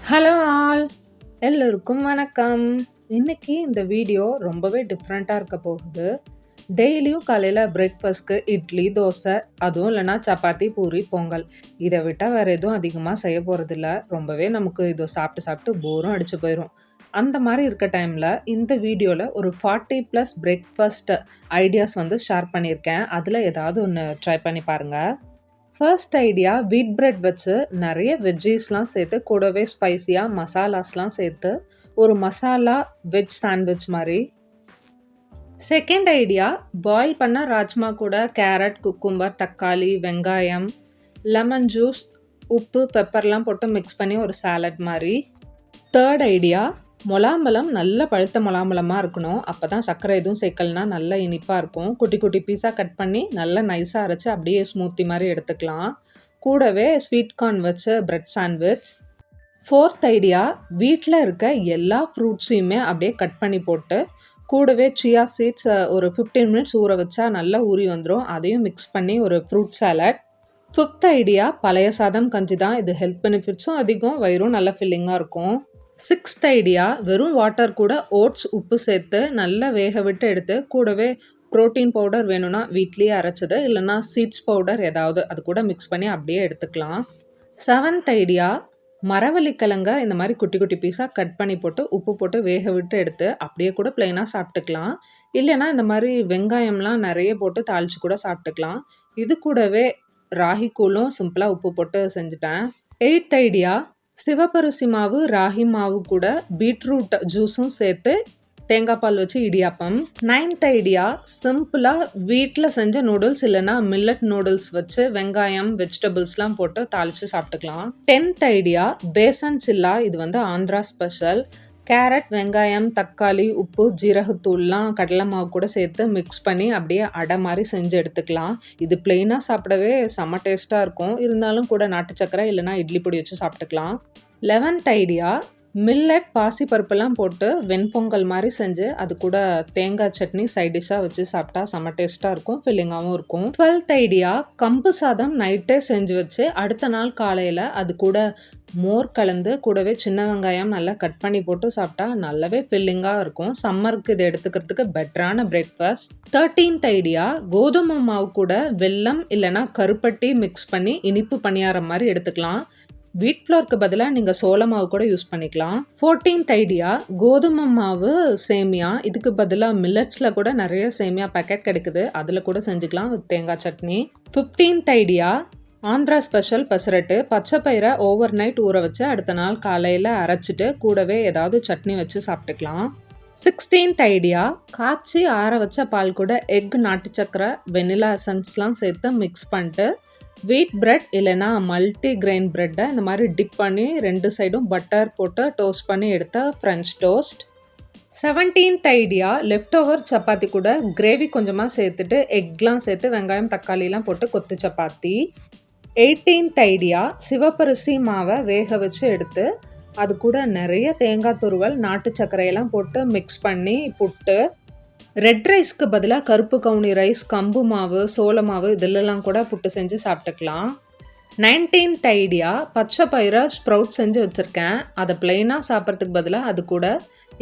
Hello all, எல்லோருக்கும் வணக்கம். இன்னைக்கு இந்த வீடியோ ரொம்பவே டிஃப்ரெண்ட்டாக இருக்க போகுது. டெய்லியும் காலையில் பிரேக்ஃபாஸ்ட்க்கு இட்லி, தோசை, அதுவும் இல்லைன்னா சப்பாத்தி, பூரி, பொங்கல் இதை விட்டால் வேறு எதுவும் அதிகமாக செய்ய போகிறதில்ல. ரொம்பவே நமக்கு இதை சாப்பிட்டு சாப்பிட்டு போரும் அடிச்சு போயிடும். அந்த மாதிரி இருக்க டைமில் இந்த வீடியோவில் ஒரு 40+ பிரேக்ஃபாஸ்ட் ஐடியாஸ் ஷேர் பண்ணியிருக்கேன். அதில் ஏதாவது ஒன்று ட்ரை பண்ணி பாருங்கள். ஃபர்ஸ்ட் ஐடியா, வீட் பிரெட் வச்சு நிறைய வெஜ்ஜீஸ்லாம் சேர்த்து கூடவே ஸ்பைசியாக மசாலாஸ்லாம் சேர்த்து ஒரு மசாலா வெஜ் சாண்ட்விச் மாதிரி. செகண்ட் ஐடியா, பாயில் பண்ண ராஜ்மா கூட கேரட், குக்கும்பர், தக்காளி, வெங்காயம், லெமன் ஜூஸ், உப்பு, பெப்பர்லாம் போட்டு மிக்ஸ் பண்ணி ஒரு சாலட் மாதிரி. தேர்ட் ஐடியா, முலாம்பழம் நல்ல பழுத்த முலாம்பழமாக இருக்கணும். அப்போ தான் சர்க்கரை எதுவும் சேர்க்கலனா நல்ல இனிப்பாக இருக்கும். குட்டி குட்டி பீஸாக கட் பண்ணி நல்லா நைஸாக அரைச்சி அப்படியே ஸ்மூத்தி மாதிரி எடுத்துக்கலாம். கூடவே ஸ்வீட் கார்ன் வச்சு பிரெட் சாண்ட்விச். ஃபோர்த் ஐடியா, வீட்டில் இருக்க எல்லா ஃப்ரூட்ஸையுமே அப்படியே கட் பண்ணி போட்டு கூடவே சியா சீட்ஸ் ஒரு 15 மினிட்ஸ் ஊற வச்சா நல்லா ஊறி வந்துடும். அதையும் மிக்ஸ் பண்ணி ஒரு ஃப்ரூட் சாலட். ஃபிஃப்த் ஐடியா, பழைய சாதம் கஞ்சி தான். இது ஹெல்த் பெனிஃபிட்ஸும் அதிகம், வயிறும் நல்லா ஃபில்லிங்காக இருக்கும். சிக்ஸ்த் ஐடியா, வெறும் வாட்டர் கூட ஓட்ஸ், உப்பு சேர்த்து நல்லா வேக விட்டு எடுத்து கூடவே ப்ரோட்டீன் பவுடர் வேணும்னா வீட்லேயே அரைச்சது, இல்லைனா சீட்ஸ் பவுடர் ஏதாவது அது கூட மிக்ஸ் பண்ணி அப்படியே எடுத்துக்கலாம். செவன்த் ஐடியா, மரவள்ளிக்கிழங்க இந்த மாதிரி குட்டி குட்டி பீஸாக கட் பண்ணி போட்டு உப்பு போட்டு வேக விட்டு எடுத்து அப்படியே கூட பிளெயினாக சாப்பிட்டுக்கலாம். இல்லைனா இந்த மாதிரி வெங்காயம்லாம் நிறைய போட்டு தாளித்து கூட சாப்பிட்டுக்கலாம். இது கூடவே ராகி கூழும் சிம்பிளாக உப்பு போட்டு செஞ்சுட்டேன். எயித் ஐடியா, சிவப்பரிசி மாவு, ராகி மாவு கூட பீட்ரூட் ஜூஸும் சேர்த்து தேங்காய் பால் வச்சு இடியாப்பம். நைன்த் ஐடியா, சிம்பிளாக வீட்டில் செஞ்ச நூடுல்ஸ் இல்லைனா மில்லட் நூடுல்ஸ் வச்சு வெங்காயம், வெஜிடபிள்ஸ்லாம் போட்டு தாளித்து சாப்பிட்டுக்கலாம். டென்த் ஐடியா, பேசன் சில்லா. இது ஆந்திரா ஸ்பெஷல். கேரட், வெங்காயம், தக்காளி, உப்பு, ஜீரகத்தூள்லாம் கடலை மாவு கூட சேர்த்து மிக்ஸ் பண்ணி அப்படியே அடை மாதிரி செஞ்சு எடுத்துக்கலாம். இது பிளெயினாக சாப்பிடவே செம்ம டேஸ்ட்டாக இருக்கும். இருந்தாலும் கூட நாட்டு சக்கரை இல்லைனா இட்லி பொடி வச்சு சாப்பிட்டுக்கலாம். 11th ஐடியா, மில்லட், பாசி பருப்பெல்லாம் போட்டு வெண்பொங்கல் மாதிரி செஞ்சு அது கூட தேங்காய் சட்னி சைட் டிஷ்ஷாக வச்சு சாப்பிட்டா செம்ம டேஸ்ட்டாக இருக்கும், ஃபில்லிங்காகவும் இருக்கும். 12th ஐடியா, கம்பு சாதம் நைட்டே செஞ்சு வச்சு அடுத்த நாள் காலையில் அது கூட மோர் கலந்து கூடவே சின்ன வெங்காயம் நல்லா கட் பண்ணி போட்டு சாப்பிட்டா நல்லாவே ஃபில்லிங்காக இருக்கும். சம்மருக்கு இது எடுத்துக்கிறதுக்கு பெட்டரான பிரேக்ஃபாஸ்ட். 13th ஐடியா, கோதுமை மாவு கூட வெல்லம் இல்லைனா கருப்பட்டி மிக்ஸ் பண்ணி இனிப்பு பணியாரம் மாதிரி எடுத்துக்கலாம். வீட் ஃப்ளோருக்கு பதிலாக நீங்கள் சோள மாவு கூட யூஸ் பண்ணிக்கலாம். 14th ஐடியா, கோதுமை மாவு சேமியா. இதுக்கு பதிலாக மில்லட்ஸில் கூட நிறைய சேமியா பேக்கெட் கிடைக்குது, அதில் கூட செஞ்சுக்கலாம் வித் தேங்காய் chutney. 15th idea, Andhra special pesarattu. பச்சை பயிரை ஓவர் நைட் ஊற வச்சு அடுத்த நாள் காலையில் அரைச்சிட்டு கூடவே ஏதாவது சட்னி வச்சு சாப்பிட்டுக்கலாம். 16th ஐடியா, காய்ச்சி ஆற வச்ச பால் கூட எக், நாட்டு சக்கரை, வெனிலா எசன்ஸ்லாம் சேர்த்து மிக்ஸ் பண்ணிட்டு வீட் பிரெட் இல்லைனா மல்டி கிரெயின் பிரெட்டை இந்த மாதிரி டிப் பண்ணி 2 சைடும் பட்டர் போட்டு டோஸ்ட் பண்ணி எடுத்த French toast. 17th idea, left over chapati கூட கிரேவி கொஞ்சமாக சேர்த்துட்டு எக்லாம் சேர்த்து வெங்காயம், தக்காளிலாம் போட்டு கொத்து சப்பாத்தி. 18th ஐடியா, சிவப்பரிசி மாவை வேக வச்சு எடுத்து அது கூட நிறைய தேங்காய் துருவல், நாட்டு சர்க்கரையெல்லாம் போட்டு மிக்ஸ் பண்ணி புட்டு. ரெட் ரைஸ்க்கு பதிலாக கருப்பு கவுனி ரைஸ், கம்பு மாவு, சோள மாவு இதிலெல்லாம் கூட புட்டு செஞ்சு சாப்பிட்டுக்கலாம். 19th ஐடியா, பச்சை பயிரை ஸ்ப்ரவுட் செஞ்சு வச்சுருக்கேன். அதை பிளெயினாக சாப்பிட்றதுக்கு பதிலாக அது கூட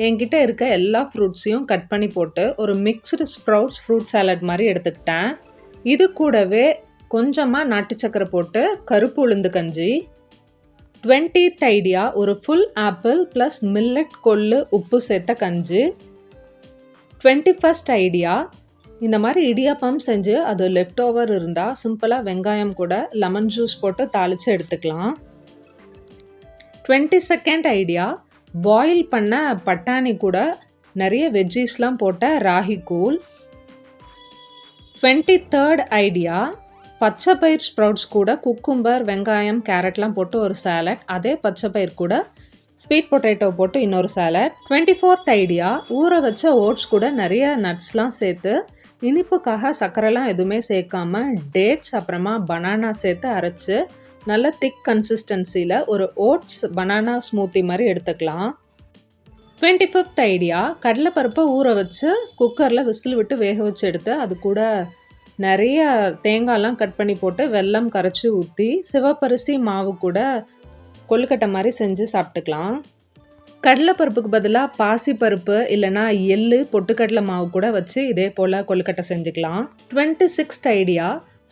என்கிட்ட இருக்க எல்லா ஃப்ரூட்ஸையும் கட் பண்ணி போட்டு ஒரு மிக்ஸ்டு ஸ்ப்ரவுட்ஸ் ஃப்ரூட் சாலட் மாதிரி எடுத்துக்கிட்டேன். இது கூடவே கொஞ்சமாக நாட்டு சக்கரை போட்டு கருப்பு உளுந்து கஞ்சி. 20th ஐடியா, ஒரு ஃபுல் ஆப்பிள் ப்ளஸ் மில்லட், கொள்ளு, உப்பு சேர்த்த கஞ்சி. 21st ஐடியா, இந்த மாதிரி இடியாப்பம் செஞ்சு அது லெஃப்ட் ஓவர் இருந்தால் சிம்பிளாக வெங்காயம் கூட லெமன் ஜூஸ் போட்டு தாளித்து எடுத்துக்கலாம். 22nd ஐடியா, பாயில் பண்ண பட்டாணி கூட நிறைய வெஜ்ஜீஸ்லாம் போட்ட ராகி கூழ். 23rd ஐடியா, பச்சை பயிர் ஸ்ப்ரவுட்ஸ் கூட குக்கும்பர், வெங்காயம், கேரட்லாம் போட்டு ஒரு சாலட். அதே பச்சை பயிர் கூட ஸ்வீட் பொட்டேட்டோ போட்டு இன்னொரு சாலட். 24th ஐடியா, ஊற வச்ச ஓட்ஸ் கூட நிறைய நட்ஸ்லாம் சேர்த்து இனிப்புக்காக சர்க்கரைலாம் எதுவுமே சேர்க்காம டேட்ஸ் அப்புறமா பனானா சேர்த்து அரைச்சி நல்ல திக் கன்சிஸ்டன்சியில் ஒரு ஓட்ஸ் பனானா ஸ்மூத்தி மாதிரி எடுத்துக்கலாம். 25th ஐடியா, கடலைப்பருப்பை ஊற வச்சு குக்கரில் விசில் விட்டு வேக வச்சு எடுத்து அது கூட நிறைய தேங்காய்லாம் கட் பண்ணி போட்டு வெல்லம் கரைச்சி ஊற்றி சிவப்பரிசி மாவு கூட கொழுக்கட்டை மாதிரி செஞ்சு சாப்பிட்டுக்கலாம். கடலைப்பருப்புக்கு பதிலாக பாசிப்பருப்பு இல்லைனா எள்ளு பொட்டுக்கடலை மாவு கூட வச்சு இதே போல் கொழுக்கட்டை செஞ்சுக்கலாம். 26th ஐடியா,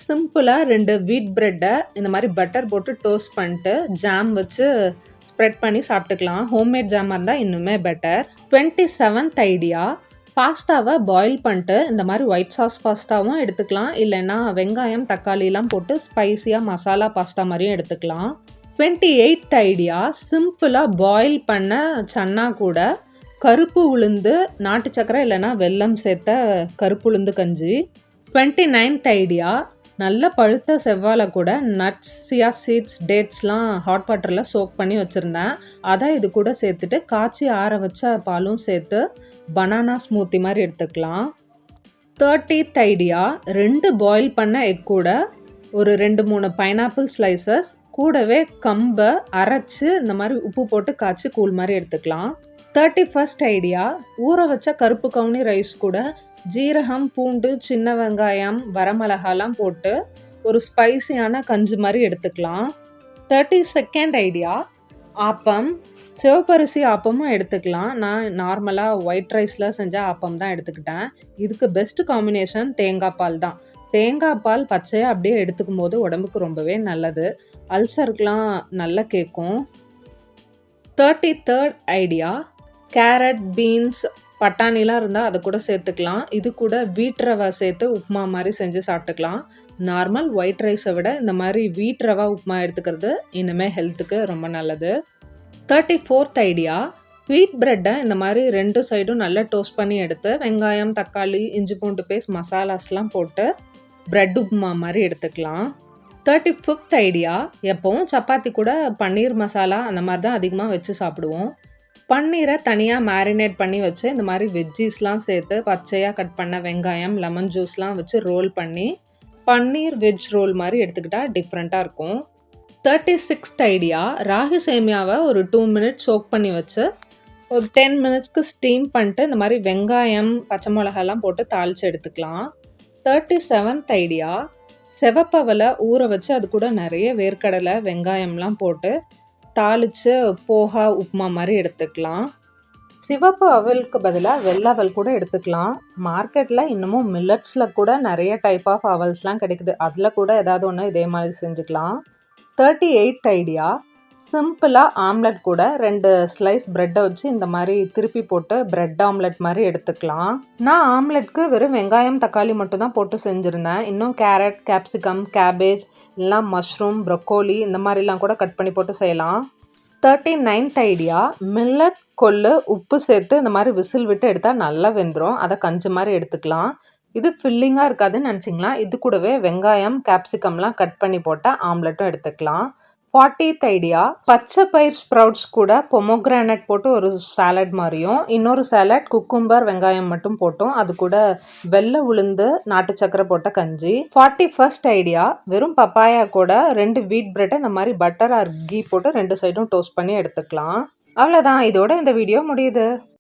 சிம்பிளாக 2 வீட் ப்ரெட்டை இந்த மாதிரி பட்டர் போட்டு டோஸ்ட் பண்ணிட்டு ஜாம் வச்சு ஸ்ப்ரெட் பண்ணி சாப்பிட்டுக்கலாம். ஹோம்மேட் ஜாமாக இருந்தால் இன்னுமே பெட்டர். 27th ஐடியா, பாஸ்தாவை பாயில் பண்ணிட்டு இந்த மாதிரி ஒயிட் சாஸ் பாஸ்தாவும் எடுத்துக்கலாம், இல்லைன்னா வெங்காயம் தக்காளிலாம் போட்டு ஸ்பைஸியாக மசாலா பாஸ்தா மாதிரியும் எடுத்துக்கலாம். 28th ஐடியா, சிம்பிளாக பாயில் பண்ண சன்னா கூட கருப்பு உளுந்து நாட்டு சக்கரை இல்லைன்னா வெல்லம் சேர்த்த கருப்பு உளுந்து கஞ்சி. 29th ஐடியா, நல்ல பழுத்த செவ்வாழை கூட நட்ஸ், சியா சீட்ஸ், டேட்ஸ்லாம் ஹாட் வாட்டரில் சோக் பண்ணி வச்சுருந்தேன். அதை இது கூட சேர்த்துட்டு காய்ச்சி ஆற வச்ச பாலும் சேர்த்து பனானா ஸ்மூத்தி மாதிரி எடுத்துக்கலாம். 30th ஐடியா, 2 பாயில் பண்ண எக் கூட ஒரு 2-3 பைனாப்பிள் ஸ்லைசஸ் கூடவே கம்பை அரைச்சி இந்த மாதிரி உப்பு போட்டு காய்ச்சி கூழ் மாதிரி எடுத்துக்கலாம். 31st ஐடியா, ஊற வச்ச கருப்பு கவுனி ரைஸ் கூட ஜீரகம், பூண்டு, சின்ன வெங்காயம், வரமிளகாலாம் போட்டு ஒரு ஸ்பைசியான கஞ்சி மாதிரி எடுத்துக்கலாம். 32nd idea, appam. சிவப்பரிசி ஆப்பமும் எடுத்துக்கலாம். நான் நார்மலாக ஒயிட் ரைஸில் செஞ்ச ஆப்பம் தான் எடுத்துக்கிட்டேன். இதுக்கு பெஸ்ட் காம்பினேஷன் தேங்காய் பால் தான். தேங்காய் பால் பச்சையாக அப்படியே எடுத்துக்கும் போது உடம்புக்கு ரொம்பவே நல்லது. அல்சருக்கெலாம் நல்லா கேட்கும். 33rd ஐடியா, கேரட், பீன்ஸ், பட்டாணிலாம் இருந்தால் அதை கூட சேர்த்துக்கலாம். இது கூட வீட் ரவை சேர்த்து உப்புமா மாதிரி செஞ்சு சாப்பிட்டுக்கலாம். நார்மல் ஒயிட் ரைஸை விட இந்த மாதிரி வீட் ரவா உப்புமா எடுத்துக்கிறது இனிமேல் ஹெல்த்துக்கு ரொம்ப நல்லது. 34th ஐடியா, வீட் ப்ரெட்டை இந்த மாதிரி 2 சைடும் நல்லா டோஸ்ட் பண்ணி எடுத்து வெங்காயம், தக்காளி, இஞ்சி பூண்டு பேஸ்ட், மசாலாஸ்லாம் போட்டு ப்ரெட் உப்புமா மாதிரி எடுத்துக்கலாம். 35th ஐடியா, எப்போவும் சப்பாத்தி கூட பன்னீர் மசாலா அந்த மாதிரி தான் அதிகமாக வச்சு சாப்பிடுவோம். பன்னீரை தனியாக மேரினேட் பண்ணி வச்சு இந்த மாதிரி வெஜ்ஜீஸ்லாம் சேர்த்து பச்சையாக கட் பண்ண வெங்காயம், லெமன் ஜூஸ்லாம் வச்சு ரோல் பண்ணி பன்னீர் வெஜ் ரோல் மாதிரி எடுத்துக்கிட்டால் டிஃப்ரெண்ட்டாக இருக்கும். 36th ஐடியா, ராகி சேமியாவை ஒரு 2 minutes சோக் பண்ணி வச்சு ஒரு 10 minutesக்கு ஸ்டீம் பண்ணிட்டு இந்த மாதிரி வெங்காயம், பச்சை மிளகாலாம் போட்டு தாளித்து எடுத்துக்கலாம். 37th ஐடியா, செவப்பவலை ஊற வச்சு அது கூட நிறைய வேர்க்கடலை, வெங்காயம்லாம் போட்டு தாளித்து போஹா உப்புமா மாதிரி எடுத்துக்கலாம். சிவப்பு அவலுக்கு பதிலாக வெள்ளை அவல் கூட எடுத்துக்கலாம். மார்க்கெட்டில் இன்னமும் மில்லட்ஸில் கூட நிறைய டைப் ஆஃப் அவல்ஸ்லாம் கிடைக்குது. அதில் கூட ஏதாவது ஒன்று இதே மாதிரி செஞ்சுக்கலாம். 38th ஐடியா, சிம்பிளாக ஆம்லெட் கூட 2 ஸ்லைஸ் ப்ரெட்டை வச்சு இந்த மாதிரி திருப்பி போட்டு ப்ரெட் ஆம்லெட் மாதிரி எடுத்துக்கலாம். நான் ஆம்லெட்க்கு வெறும் வெங்காயம், தக்காளி மட்டும் தான் போட்டு செஞ்சுருந்தேன். இன்னும் கேரட், கேப்சிகம், கேபேஜ் இல்லைனா மஷ்ரூம், ப்ரொக்கோலி இந்த மாதிரிலாம் கூட கட் பண்ணி போட்டு செய்யலாம். 39th ஐடியா, மில்லட், கொள்ளு, உப்பு சேர்த்து இந்த மாதிரி விசில் விட்டு எடுத்தால் நல்லா வெந்துடும். அதை கஞ்சி மாதிரி எடுத்துக்கலாம். இது ஃபில்லிங்காக இருக்காதுன்னு நினச்சிங்களா, இது கூடவே வெங்காயம், கேப்சிகம்லாம் கட் பண்ணி போட்டால் ஆம்லெட்டும் எடுத்துக்கலாம். 40th ஐடியா, பச்சை பயிர் ஸ்ப்ரவுட்ஸ் கூட பொமோகிரானட் போட்டு ஒரு சாலட் மாதிரியும், இன்னொரு சாலட் குக்கும்பர், வெங்காயம் மட்டும் போட்டோம். அது கூட வெள்ளை உளுந்து, நாட்டு சக்கரை போட்ட கஞ்சி. 41st ஐடியா, வெறும் பப்பாயா கூட 2 வீட் பிரெட்டை இந்த மாதிரி பட்டர் ஆர் கீ போட்டு 2 சைடும் டோஸ்ட் பண்ணி எடுத்துக்கலாம். அவ்வளோதான், இதோட இந்த வீடியோ முடியுது.